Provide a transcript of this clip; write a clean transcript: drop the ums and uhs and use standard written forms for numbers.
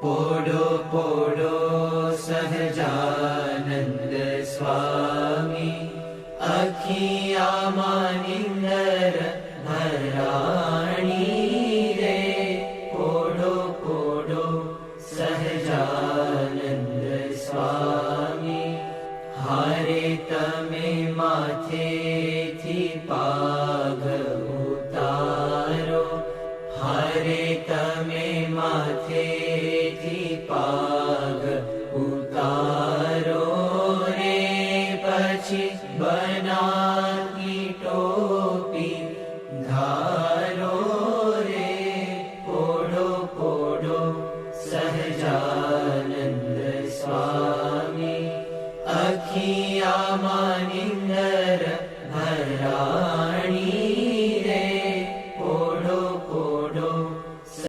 પોડો પોડો સહજાનંદ સ્વામી, અખિયામાં નિંદર ભરાણી રે. પોડો પોડો સહજાનંદ સ્વામી, હારે તમે માથેથી પાઘ ઉતારો, હારે તમે માથેથી પાઘ